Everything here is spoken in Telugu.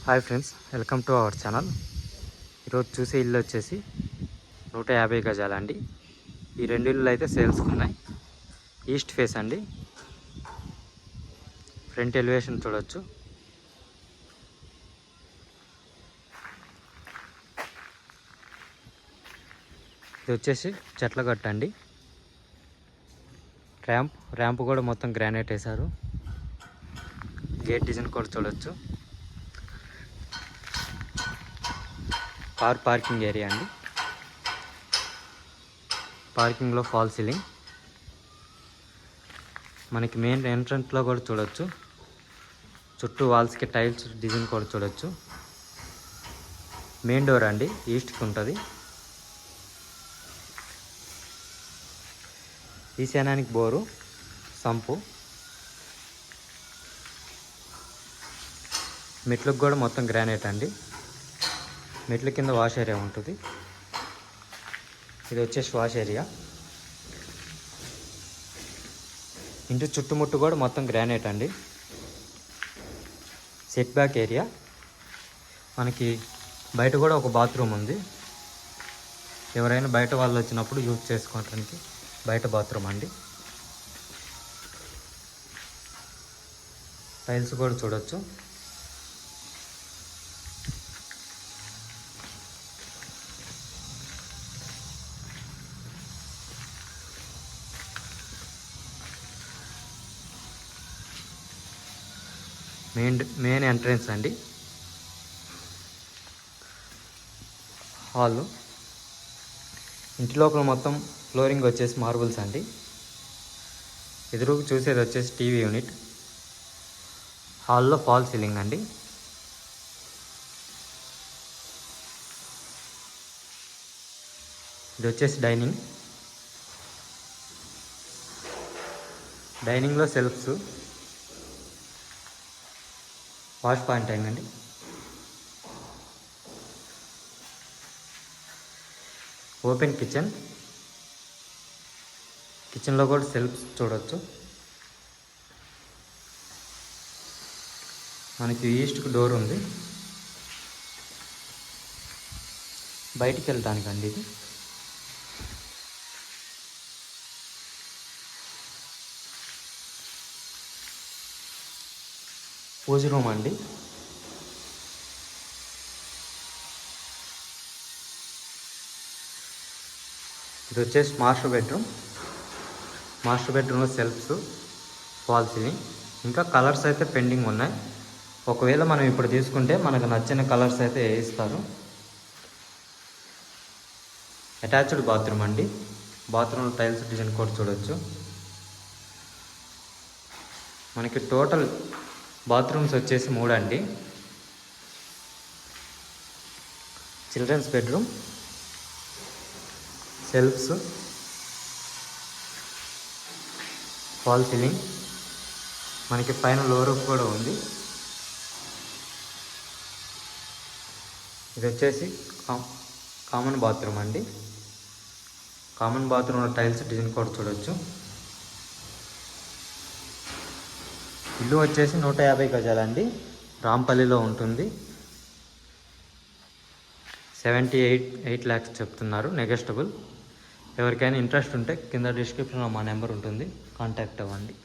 Hi friends, welcome to our channel. ఈరోజు చూసే ఇల్లు వచ్చేసి 150 గజాలండి. ఈ రెండు ఇల్లు అయితే సేల్స్ ఉన్నాయి. ఈస్ట్ ఫేస్ అండి. ఫ్రంట్ ఎలివేషన్ చూడొచ్చు. ఇది వచ్చేసి చెట్ల గట్ట అండి. ర్యాంప్ కూడా మొత్తం గ్రానైట్ వేశారు. గేట్ డిజైన్ కూడా చూడొచ్చు. పార్కింగ్ ఏరియా అండి. పార్కింగ్లో ఫాల్ సీలింగ్. మనకి మెయిన్ ఎంట్రన్స్లో కూడా చూడొచ్చు. చుట్టూ వాల్స్కి టైల్స్ డిజైన్ కూడా చూడొచ్చు. మెయిన్ డోర్ అండి, ఈస్ట్కి ఉంటుంది. ఈశాన్యానికి బోరు, సంపు. మెట్లకు కూడా మొత్తం గ్రానైట్ అండి. మెట్ల కింద వాష్ ఏరియా ఉంటుంది. ఇది వచ్చేసి వాష్ ఏరియా. ఇంటి చుట్టుముట్టు కూడా మొత్తం గ్రానైట్ అండి. Set back area. మనకి బయట కూడా ఒక బాత్రూమ్ ఉంది. ఎవరైనా బయట వాళ్ళు వచ్చినప్పుడు యూజ్ చేసుకోవడానికి బయట బాత్రూమ్ అండి. టైల్స్ కూడా చూడొచ్చు. మెయిన్ ఎంట్రన్స్ అండి. హాల్. ఇంటి లోపల మొత్తం ఫ్లోరింగ్ వచ్చేసి మార్బుల్స్ అండి. ఎదురుకు చూసేది వచ్చేసి టీవీ యూనిట్. హాల్లో ఫాల్ సీలింగ్ అండి. ఇది వచ్చేసి డైనింగ్లో సెల్ఫ్స్. వాష్ పాయింట్ అయిందండి. ఓపెన్ కిచెన్లో కూడా సెల్ఫ్స్ చూడవచ్చు. మనకి ఈస్ట్కి డోర్ ఉంది. బయటికి వెళ్ళటానికండి ఇది. పూజ రూమ్ అండి. ఇది వచ్చేసి మాస్టర్ బెడ్రూమ్లో సెల్ఫ్స్, ఫాల్ సీలింగ్. ఇంకా కలర్స్ అయితే పెండింగ్ ఉన్నాయి. ఒకవేళ మనం ఇప్పుడు తీసుకుంటే మనకు నచ్చిన కలర్స్ అయితే వేయిస్తారు. అటాచ్డ్ బాత్రూమ్ అండి. బాత్రూమ్ టైల్స్ డిజైన్ కూడా చూడొచ్చు. మనకి టోటల్ బాత్రూమ్స్ వచ్చేసి 3 అండి. Children's bedroom, shelves, false ceiling. మనకి పైన లో రూఫ్ కూడా ఉంది. ఇది వచ్చేసి కామన్ బాత్రూమ్ అండి. కామన్ బాత్రూమ్లో టైల్స్ డిజైన్ కూడా చూడొచ్చు. ఇల్లు వచ్చేసి 150 గజాలండి. రాంపల్లిలో ఉంటుంది. 78 lakhs చెప్తున్నారు, నెగోషియబుల్. ఎవరికైనా ఇంట్రెస్ట్ ఉంటే కింద డిస్క్రిప్షన్లో మా నెంబర్ ఉంటుంది, కాంటాక్ట్ అవ్వండి.